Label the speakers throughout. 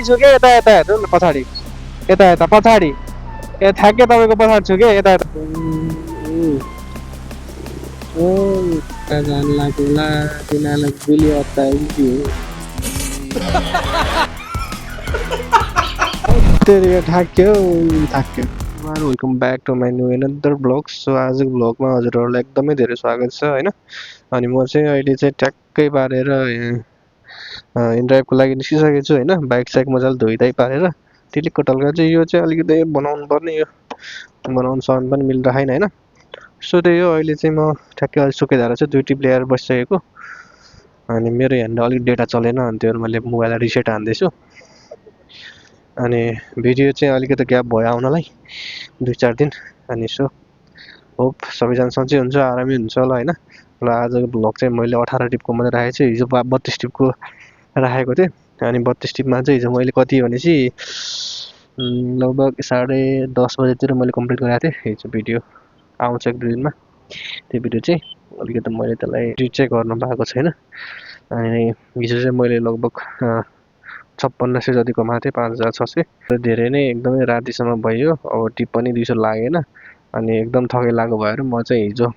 Speaker 1: छु के यता यता हेर्नु न पछाडि यता यता पछाडि ए ठ्याक्कै तपाईँको पछाडि छु के यता यता जान लाग्ला तिनीहरूलाई गोली अत्तायो तेरिया ठ्याक्क्यो ठ्याक्क्यो welcome back to my new another blog so आजको ब्लगमा हजुरहरूलाई एकदमै धेरै स्वागत छ होइन अनि म चाहिँ अहिले चाहिँ ट्याक्कै पारेर इनड्राइभको लागि निस्किसकेको छु होइन बाइक साइक मजाले धोइधाइ पारेर टिलिक्क टल्का चाहिँ यो चाहिँ अलिकति बनाउनु पर्ने यो बनाउनु सहन पनि मिलिरहेन होइन सो त्यही हो अहिले चाहिँ म ठ्याक्कै अहिले सुकेर चाहिँ 2 टिप ल्याएर बसिसकेको अनि मेरो यहाँनिर अलिक डेटा चलेन अनि त्यो मैले मोबाइललाई रिसेट हान्दैछु अनि भिडियो चाहिँ अलिकति ग्याप भयो आउनलाई 2-4 दिन अनि सो होप सबैजना सन्चै हुन्छ आरामै हुन्छ होला होइन र आजको ब्लग चाहिँ मैले 18 टिपको मात्रै राखेको छु हिजो 32 टिपको राखेको थिएँ अनि 32 टिपमा चाहिँ हिजो मैले कति भनेपछि लगभग 10:30 बजेतिर मैले कम्प्लिट गरेको थिएँ हिजो भिडियो आउँछ 1-2 दिनमा त्यो भिडियो चाहिँ अलिकति मैले त्यसलाई एडिट चाहिँ गर्नु पाएको छैन अनि हिजो चाहिँ मैले लगभग 5600 जति कमाएको थिएँ 5600 धेरै नै एकदमै रातिसम्म भयो अब टिप पनि 200 लागेन अनि एकदम थकै लागेको भएर म चाहिँ हिजो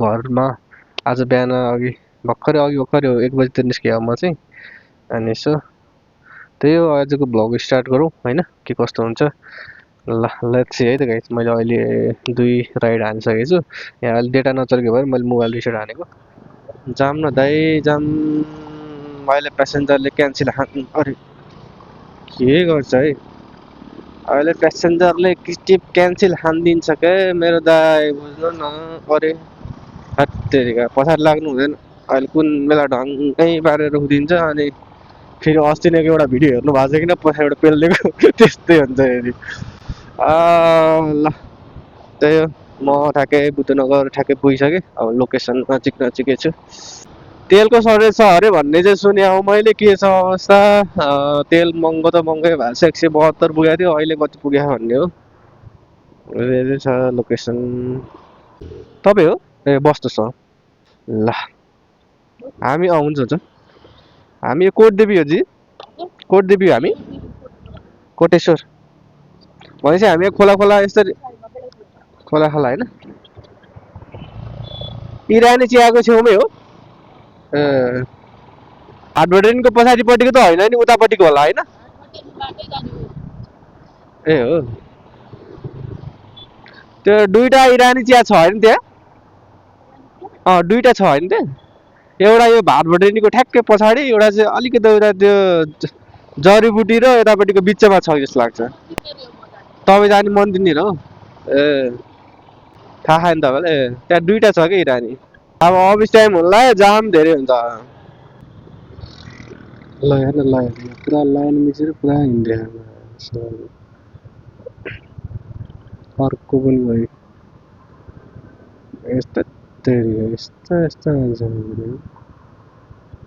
Speaker 1: घरमा आज बिहान अघि भर्खरै 1 बजीतिर निस्केँ म चाहिँ अनि यसो त्यही हो आजको ब्लग स्टार्ट गरौँ होइन के कस्तो हुन्छ ल लेट्स सी है त गाइस मैले अहिले 2 राइड हानिसकेको छु यहाँ अहिले डेटा नचलेको भएर मैले मोबाइल रिसेट हानेको जाम न दाइ जाम अहिले प्यासेन्जरले क्यान्सल अरे के गर्छ है अहिले प्यासेन्जरले टिप क्यान्सल हानिदिन्छ के मेरो दाइ बुझ्नु न अरे हत्तेरिका पछाडि लाग्नु हुँदैन अहिले कुन बेला ढङ्गै पारेर उदिन्छ अनि फेरि अस्ति नै एउटा भिडियो हेर्नु भएको छ किन पछाडिबाट पेल्लेको त्यस्तै हुन्छ फेरि ल त्यही हो म ठ्याक्कै बुद्धनगर ठ्याक्कै पुगिसकेँ अब लोकेसन नजिकै छु तेलको सर्टेज छ अरे भन्ने चाहिँ सुने अब मैले के छ अवस्था तेल महँगो त महँगै भएको छ 172 पुगेको थियो अहिले कति पुग्यो भन्ने हो रेडी छ लोकेसन तपाईँ हो ए बस्नु छ ल हामी हुन्छ हुन्छ हामी यो कोटदेवी हो जी कोटदेवी हामी कोटेश्वर भनेपछि हामी खोला यसरी खोला होइन इरानी चियाको छेउमै हो हाटबटेनको पछाडिपट्टिको त होइन नि उतापट्टिको होला होइन ए हो त्यो 2टा इरानी चिया छ होइन त्यहाँ 2टा छ होइन त्यहाँ एउटा यो हाटबटेनीको ठ्याक्कै पछाडि एउटा चाहिँ अलिकति उता त्यो जडीबुटी र यतापट्टिको बिचमा छ जस्तो लाग्छ तपाईँ जाने मन्दिर हो ए थाहा छैन तपाईँलाई ए त्यहाँ 2टा छ कि इरानी अब अफिस टाइम होला जाम धेरै हुन्छ ल हेर्न ल पुरा लाइन मिचेर पुरा हिँडिरहेको अर्को पनि भयो यस्ता मान्छेहरू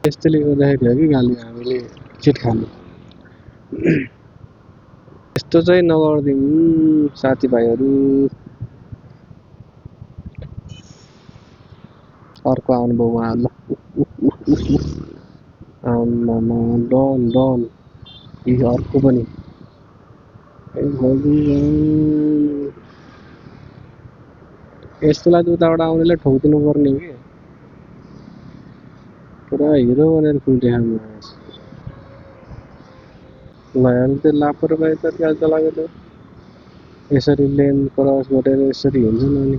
Speaker 1: यस्तोले गर्दाखेरि हो कि गाली हामीले चिट खानु यस्तो चाहिँ नगरिदिउँ साथीभाइहरू अर्को आउनुभयो ल आमामा डन यी अर्को पनि यस्तोलाई त उताबाट आउनेलाई ठोकिदिनु पर्ने हो कि पुरा हिरो भनेर फुल्देखाउनु ल अहिले त लापरवाही तरिकाले चलाएको त यसरी लेन क्रस गरेर यसरी हिँड्छ नि अनि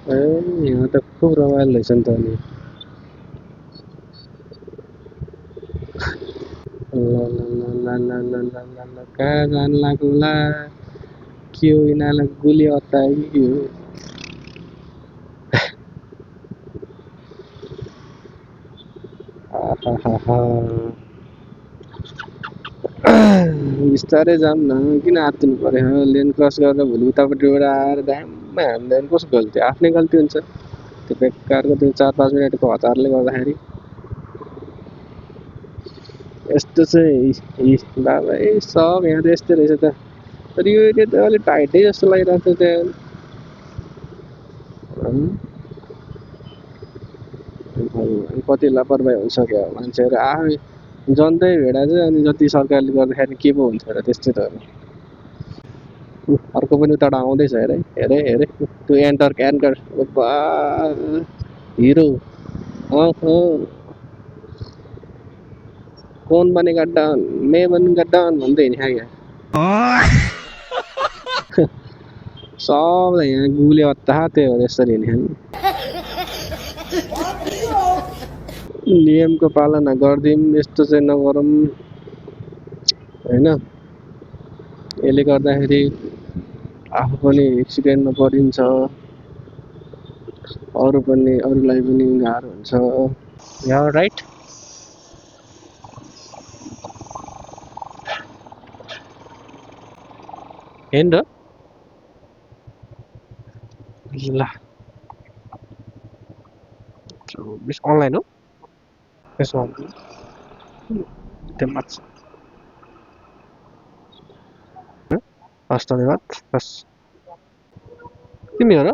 Speaker 1: ए यहाँ त खुब रमाइलो रहेछ नि त अनि ल कहाँ जानु लाग्यो होला के हो यिनीहरूलाई गोली अत्तायो कि के हो बिस्तारै जाऊँ न किन आत्तिनु पर्यो लेन क्रस गरेर भोलि उतापट्टिबाट आएर दाममा हान्दैन कसको गल्ती आफ्नै गल्ती हुन्छ त्यो बेकारको त्यो 4-5 मिनटको हतारले गर्दाखेरि यस्तो चाहिँ बाबा सब यहाँ त यस्तै रहेछ त तर यो एरिया त अलिक टाइटै जस्तो लागिरहेको छ त्यहाँ। कति लापरवाही भइसक्यो मान्छेहरू आफै जनतै भेडा चाहिँ अनि जति सरकारले गर्दाखेरि के पो हुन्छ र त्यस्तै त हो। अर्को पनि उताबाट आउँदैछ हेरे हेरे हेरे टु एन्टर क्यान्टर हिरो कौन बनेगा डन मैं बनेगा डन भन्दै हिँड्यो क्या सबलाई यहाँ गुले हत्ता त्यही हो यसरी हिँड्यो नियमको पालना गरिदिउँ यस्तो चाहिँ नगरौँ होइन यसले गर्दाखेरि आफू पनि एक्सिडेन्टमा परिन्छ अरूलाई पनि गाह्रो हुन्छ या राइट हेन र ल अनलाइन हो त्यसो त्यो मात्र हस् धन्यवाद हस् तिमी हो र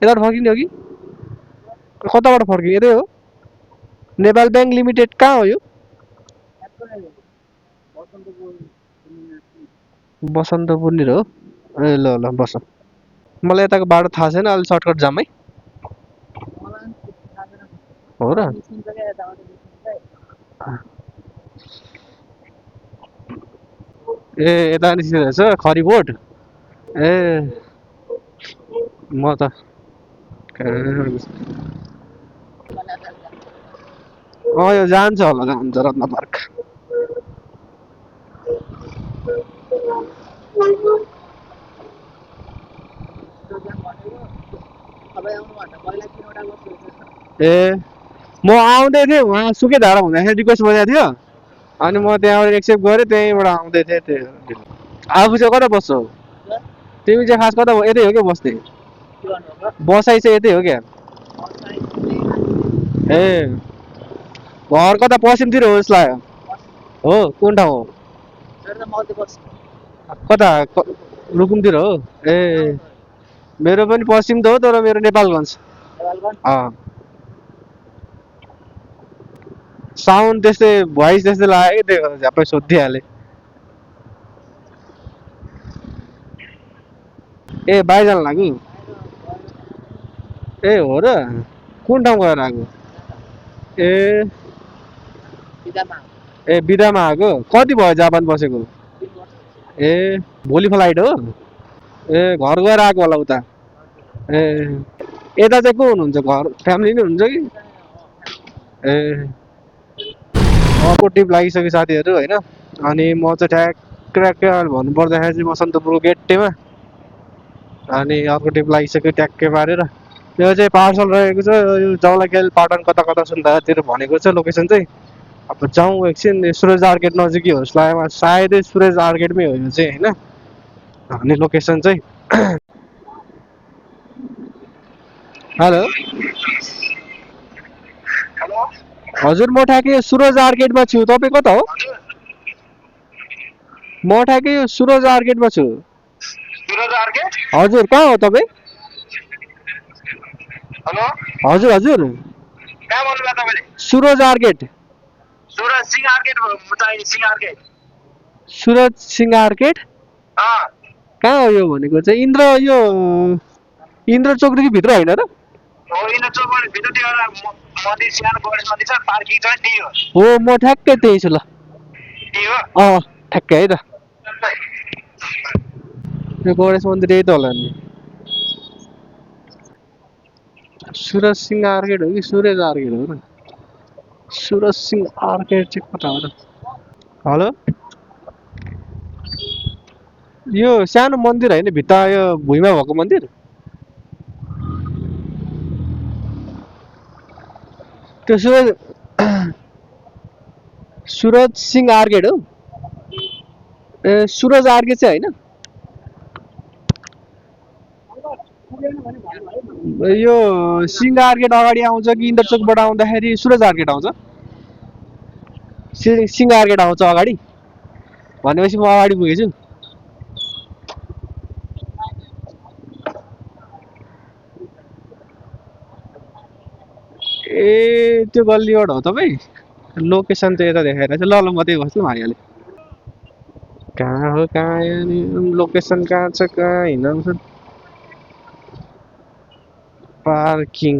Speaker 1: यताबाट फर्किने हो कि कताबाट फर्किने यतै हो नेपाल ब्याङ्क लिमिटेड कहाँ हो यो बसन्तपुर नि हो ए ल ल बस मलाई यताको बाटो थाहा छैन अलि सर्टकट जाम है हो र ए यता निस्किँदैछ खरिबोट ए म त यो जान्छ होला जान्छ रत्न पार्क ए म आउँदै थिएँ उहाँ सुकेधारा हुँदाखेरि रिक्वेस्ट गरेको थियो अनि म त्यहाँबाट एक्सेप्ट गरेँ त्यहीँबाट आउँदै थिएँ त्यो आफू चाहिँ कता बस्छौ तिमी चाहिँ खास कता यतै हो क्या बस्ने बसाइ चाहिँ यतै हो क्या ए घर कता पश्चिमतिर हो जस्तो लाग्यो हो कुन ठाउँ हो कता रुकुमतिर हो ए मेरो पनि पश्चिम त हो तर मेरो नेपालगञ्ज साउन्ड त्यस्तै भोइस त्यस्तै लाग्यो कि त्यो झ्याप्पै सोधिहालेँ ए बाहिर जानु लाग्यो ए हो र कुन ठाउँ गएर आएको ए बिदामा आएको कति भयो जापान बसेको ए भोलि फ्लाइट हो ए घर गएर आएको होला उता ए यता चाहिँ को हुनुहुन्छ घर फ्यामिली नै हुनुहुन्छ कि ए अर्को टिप लागिसक्यो साथीहरू होइन अनि म चाहिँ ट्याक्कै भन्नु पर्दाखेरि चाहिँ बसन्तपुरको गेटमा अनि अर्को टिप लागिसक्यो ट्याक्कै पारेर यो चाहिँ पार्सल रहेको छ यो जौलाखेल पाटन कता कता सुन्दातिर भनेको छ लोकेसन चाहिँ अब जाउँ एकछिन सुरज आर्केट नजिकै हो जस्तो लाग्यो सायदै सुरज आर्केटमै हो यो चाहिँ होइन अनि लोकेसन चाहिँ हेलो हजुर म ठ्याक्कै सुरज आर्केटमा छु तपाईँ कता हो म ठ्याक्कै सुरज आर्केटमा छु हजुर कहाँ हो तपाईँ हजुर हजुर सुरज आर्केट सुरज सिंह आर्केट कहाँ हो यो भनेको चाहिँ इन्द्र चोकदेखि भित्र होइन र हो म ठ्याक्कै त्यही छु ल ठ्याक्कै है त यो गणेश मन्दिर यही त होला नि सुरज सिंह आर्केट हो कि सुरज आर्केट हो र सुरज सिंह आर्केट चाहिँ कता हो र हेलो यो सानो मन्दिर होइन भित्ता यो भुइँमा भएको मन्दिर त्यो सुरज सिंह आर्केट हो ए सुरज आर्केट चाहिँ होइन यो सिंह आर्केट अगाडि आउँछ कि इन्द्रचोकबाट आउँदाखेरि सुरज आर्केट आउँछ सिङ्गार गेट आउँछ अगाडि भनेपछि म अगाडि पुगेछु। ए त्यो गल्लीबाट हो तपाईँ? लोकेसन त यता देखाइरहेको छ। ल ल म त्यही बस्छु भइहाल्यो। कहाँ हो कहाँ लोकेसन कहाँ छ कहाँ हिँड्नु पार्किङ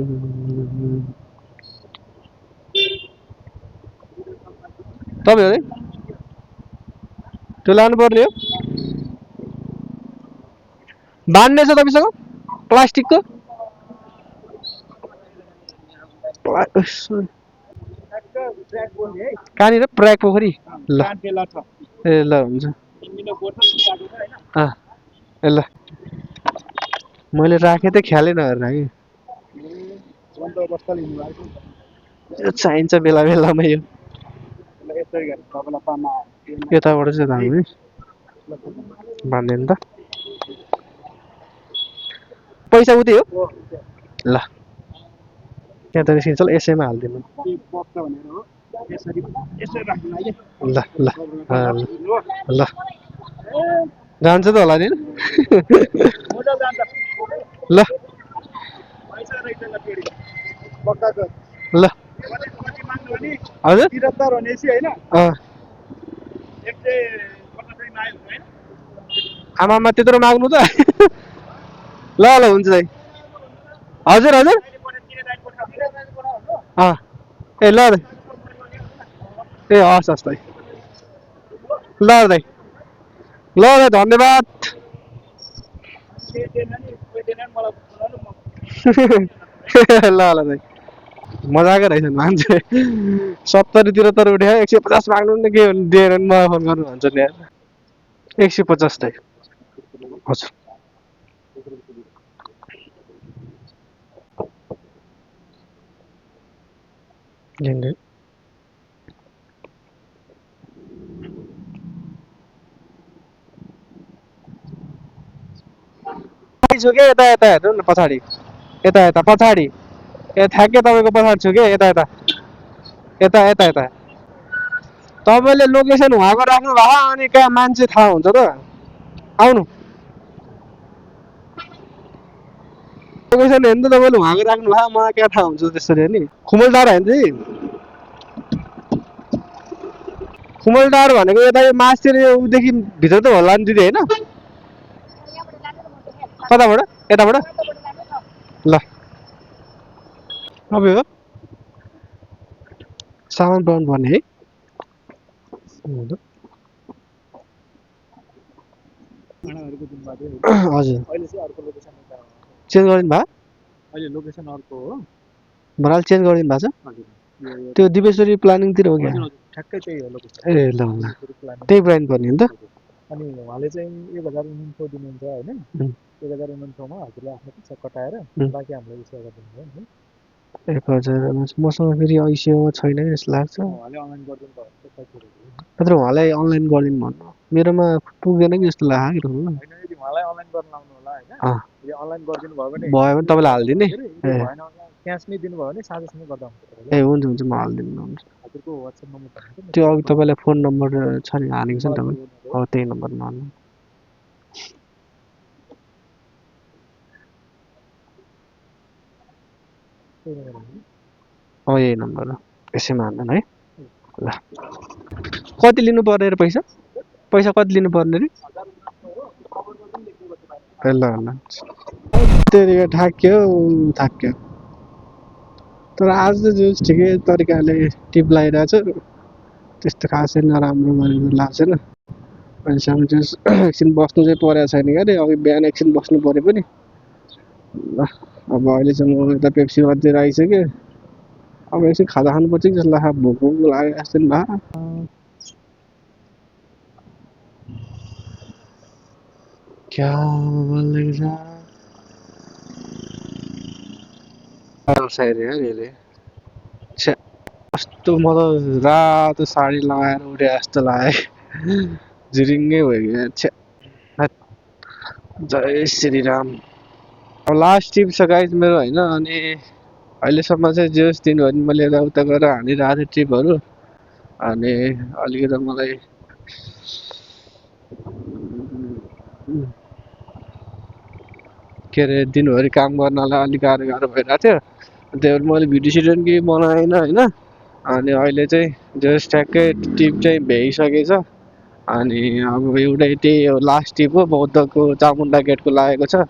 Speaker 1: तपाईँ हो त्यो लानुपर्ने हो बान्ने छ तपाईँसँग प्लास्टिकको कहाँनिर प्रयाग पोखरी ल ए ल हुन्छ ए ल मैले राखेँ त ख्यालै नगरेर कि चाहिन्छ बेला बेलामा यो यताबाट चाहिँ धाउने भन्ने नि त पैसा उतै हो ल त्यहाँ त निस्किन्छ ल यसैमा हालिदिनु ल ल ल जान्छ त होला नि ल ल हजुर आमामा त्यत्रो माग्नु त ल ल हुन्छ दाइ हजुर हजुर ए ल दाइ ए हस् हस् दाइ ल दाइ ल दाइ धन्यवाद ल ल दाइ मजाकै रहेछ मान्छे 70-73 उठ्यो 150 माग्नु नि के दिएर मलाई फोन गर्नु भन्छ नि 150 दाइ हजुर छु के यता यता हेर्नु न पछाडि यता यता पछाडि ठ्याक्कै तपाईँको पछाडि छु के यता यता यता यता यता तपाईँले लोकेसन उहाँको राख्नु भएको अनि कहाँ मान्छे थाहा हुन्छ त आउनु लोकेसन हेर्नु त तपाईँले उहाँको राख्नु भएको मलाई कहाँ थाहा हुन्छ त्यसरी नि खुमलटार होइन चाहिँ खुमलटार भनेको यता यो मासतिर उदेखि भित्र त होला नि दिदी होइन कताबाट यताबाट ल तपाईँ हो सामान पाउनु पर्ने है हजुर चेन्ज गरिदिनु भयो भराल चेन्ज गरिदिनु भएको छ त्यो दिपेश्वरी प्लानिङतिर हो क्या ए ल ल त्यही ब्रान्ड पर्ने हो नि त
Speaker 2: अनि उहाँले चाहिँ 1049 दिनुहुन्छ होइन 1049 मा हजुरले आफ्नो पैसा कटाएर बाँकी हामीलाई यसो गरिदिनु भयो नि
Speaker 1: 1000 मसँग फेरि ऐसियोमा छैन कि जस्तो लाग्छ
Speaker 2: उहाँले अनलाइन गरिदिनु भयो
Speaker 1: नत्र उहाँलाई अनलाइन गरिदिनु भन्नु मेरोमा पुग्दैन कि जस्तो लाग्यो
Speaker 2: होइन यदि उहाँलाई अनलाइन गर्न लाउनु होला होइन यदि अनलाइन गरिदिनु भयो भने
Speaker 1: तपाईँलाई हालिदिने
Speaker 2: भएन क्यास नै दिनुभयो भने साझासँग गर्दा हुन्छ
Speaker 1: ए हुन्छ हुन्छ म हालिदिनु हुन्छ
Speaker 2: हजुरको WhatsApp नम्बर
Speaker 1: त्यो अघि तपाईँलाई फोन नम्बर छ नि हालेको छ नि तपाईँ हो त्यही नम्बरमा हाल्नु अब यही नम्बर हो यसैमा हाल्नु है ल कति लिनु पर्ने रे पैसा पैसा कति लिनु पर्ने रे ल ल त्यतिकै थाक्यो तर आज त जो ठिकै तरिकाले टिप लगाइरहेको छ त्यस्तो खासै नराम्रो गरेको लाग्छ छैन अहिलेसम्म चाहिँ एकछिन बस्नु चाहिँ परेको छैन क्या अरे अघि बिहान एकछिन बस्नु पऱ्यो पनि ल अब अहिले चाहिँ म यता पेप्सी मात्रै आइसक्यो अब एकछिन खाजा खानुपर्छ कि जस्तो लाग्छ भोक लाग्यो जस्तो नि भयो क्या बोलेको छ यसले छ्या कस्तो म त रातो साडी लगाएर उठे जस्तो लाग्यो झिरिङ्गै भयो छ्या जय श्रीराम अब लास्ट टिप छ गाइज मेरो होइन अनि अहिलेसम्म चाहिँ जे होस् दिनभरि मैले यताउता गरेर हानिरहेको थिएँ ट्रिपहरू अनि अलिकति मलाई के अरे दिनभरि काम गर्नलाई अलिक गाह्रो भइरहेको थियो। त्यही भएर मैले भिडियो सिडियो केही बनाएन होइन। अनि अहिले चाहिँ जस्ट ट्याक्कै टिप चाहिँ भ्याइसकेछ। अनि अब एउटै त्यही हो लास्ट टिप हो, बौद्धको चामुण्डा गेटको लागेको छ।